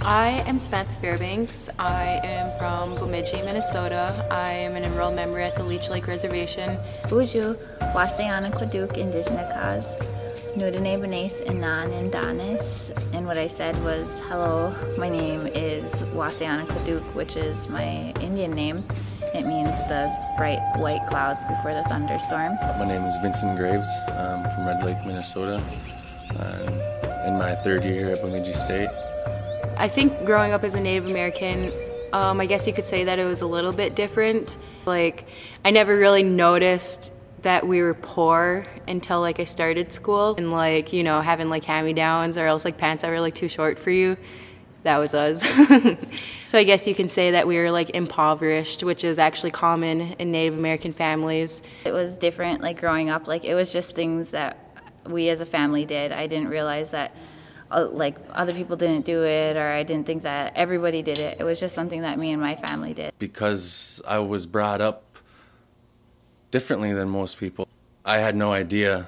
I am Samantha Fairbanks. I am from Bemidji, Minnesota. I am an enrolled member at the Leech Lake Reservation. Uju, Wasayanakwaduk Indigenous, Nudane Benes Inan and Danis. And what I said was, hello, my name is Wasayanakwaduk, which is my Indian name. It means the bright white clouds before the thunderstorm. My name is Vincent Graves. I'm from Red Lake, Minnesota. I'm in my third year at Bemidji State. I think growing up as a Native American, I guess you could say that it was a little bit different. Like, I never really noticed that we were poor until like I started school, and like, you know, having like hand-me-downs or else like pants that were like too short for you. That was us. So I guess you can say that we were like impoverished, which is actually common in Native American families. It was different, like growing up, like it was just things that we as a family did. I didn't realize that like other people didn't do it, or I didn't think that everybody did it. It was just something that me and my family did. Because I was brought up differently than most people, I had no idea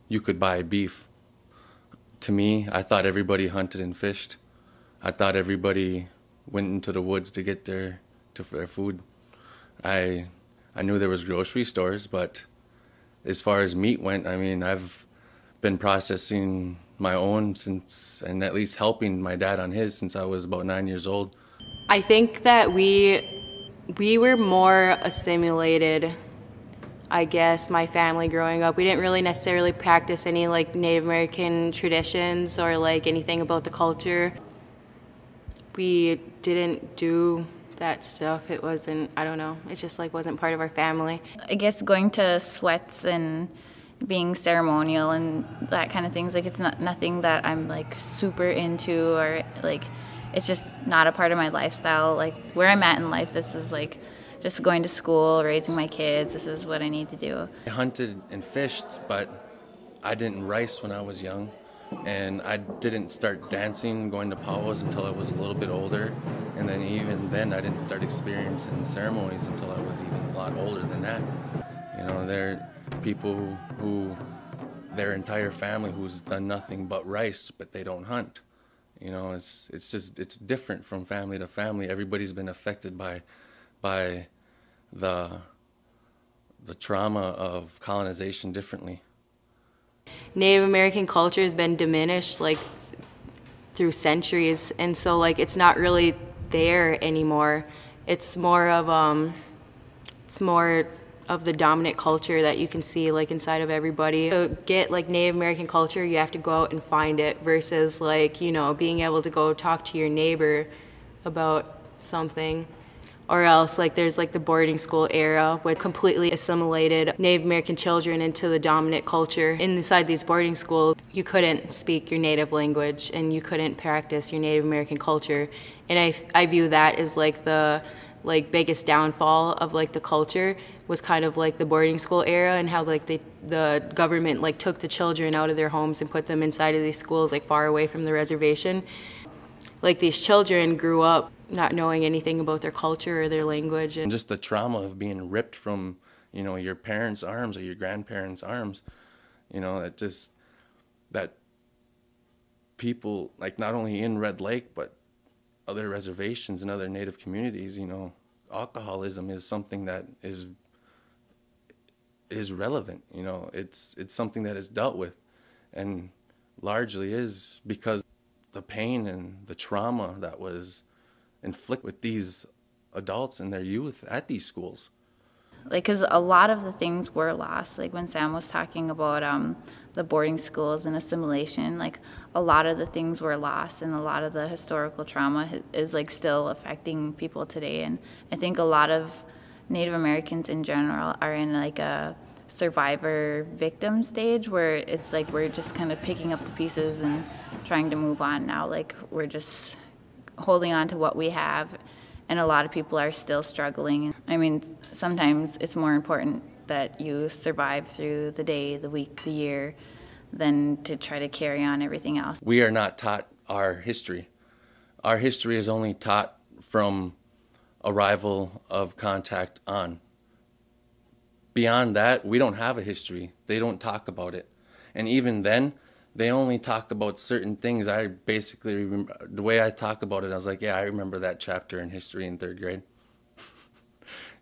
you could buy beef. To me, I thought everybody hunted and fished. I thought everybody went into the woods to get their food. I knew there was grocery stores, but as far as meat went, I mean, I've been processing my own since, and at least helping my dad on his since I was about 9 years old. I think that we were more assimilated. I guess my family growing up, we didn't really necessarily practice any like Native American traditions or like anything about the culture. We didn't do that stuff. It wasn't, I don't know, it just like wasn't part of our family. I guess going to sweats and being ceremonial and that kind of things, like it's nothing that I'm like super into, or like it's just not a part of my lifestyle. Like where I'm at in life, this is like just going to school, raising my kids, this is what I need to do. I hunted and fished, but I didn't rice when I was young, and I didn't start dancing, going to powwows until I was a little bit older, and then even then I didn't start experiencing ceremonies until I was even a lot older than that. You know, there are people who their entire family who's done nothing but rice, but they don't hunt. You know, it's different from family to family. Everybody's been affected by the trauma of colonization differently. Native American culture has been diminished like through centuries, and so like it's not really there anymore. It's more of the dominant culture that you can see like inside of everybody. To get like Native American culture, you have to go out and find it, versus like, you know, being able to go talk to your neighbor about something. Or else like there's like the boarding school era, which completely assimilated Native American children into the dominant culture. Inside these boarding schools, you couldn't speak your native language and you couldn't practice your Native American culture. And I view that as like the biggest downfall of like the culture, was kind of like the boarding school era, and how like the government like took the children out of their homes and put them inside of these schools like far away from the reservation. Like these children grew up not knowing anything about their culture or their language. And just the trauma of being ripped from, you know, your parents' arms or your grandparents' arms, you know, that people, like not only in Red Lake, but other reservations and other Native communities, you know, alcoholism is something that is relevant, you know, it's something that is dealt with, and largely is because the pain and the trauma that was inflicted with these adults in their youth at these schools. Like, because a lot of the things were lost. Like when Sam was talking about the boarding schools and assimilation, like a lot of the things were lost, and a lot of the historical trauma is like still affecting people today. And I think a lot of Native Americans in general are in like a survivor victim stage, where it's like we're just kind of picking up the pieces and trying to move on now. Like we're just holding on to what we have, and a lot of people are still struggling. I mean, sometimes it's more important that you survive through the day, the week, the year, than to try to carry on everything else. We are not taught our history. Our history is only taught from arrival of contact on. Beyond that, we don't have a history. They don't talk about it. And even then, they only talk about certain things. I basically remember, the way I talk about it, I was like, yeah, I remember that chapter in history in 3rd grade.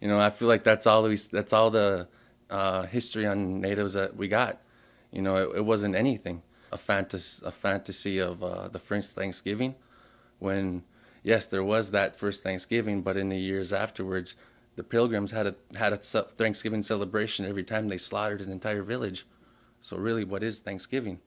You know, I feel like that's all the history on natives that we got. You know, it wasn't anything. A fantasy of the first Thanksgiving, when, yes, there was that first Thanksgiving, but in the years afterwards, the Pilgrims had a Thanksgiving celebration every time they slaughtered an entire village. So really, what is Thanksgiving?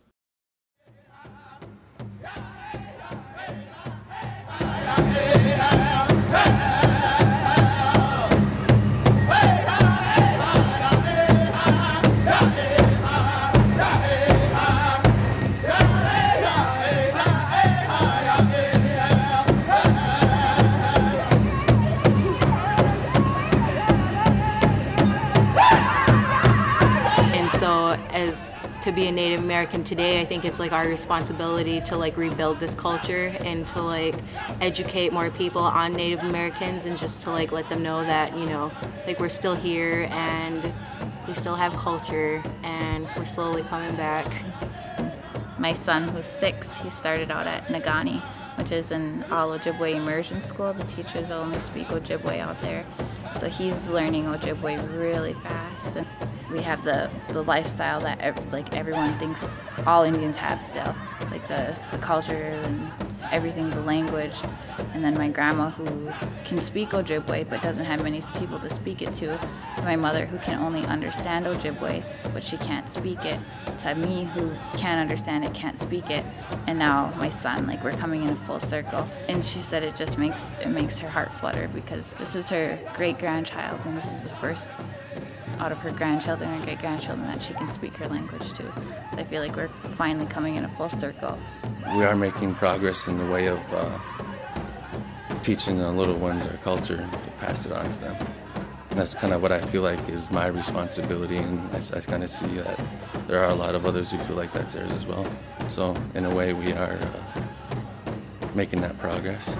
As to be a Native American today, I think it's like our responsibility to like rebuild this culture and to like educate more people on Native Americans, and just to like let them know that, you know, like we're still here and we still have culture and we're slowly coming back. My son, who's 6, he started out at Nagani, which is an all Ojibwe immersion school. The teachers only speak Ojibwe out there. So he's learning Ojibwe really fast. And we have the lifestyle that everyone thinks all Indians have still, like the culture and everything, the language. And then my grandma, who can speak Ojibwe but doesn't have many people to speak it to. My mother, who can only understand Ojibwe but she can't speak it. To me, who can't understand it, can't speak it. And now my son, like we're coming in a full circle. And she said it just makes her heart flutter, because this is her great-grandchild, and this is the first out of her grandchildren and great-grandchildren that she can speak her language to. So I feel like we're finally coming in a full circle. We are making progress in the way of teaching the little ones our culture and to pass it on to them. And that's kind of what I feel like is my responsibility, and I kind of see that there are a lot of others who feel like that's theirs as well. So in a way, we are making that progress.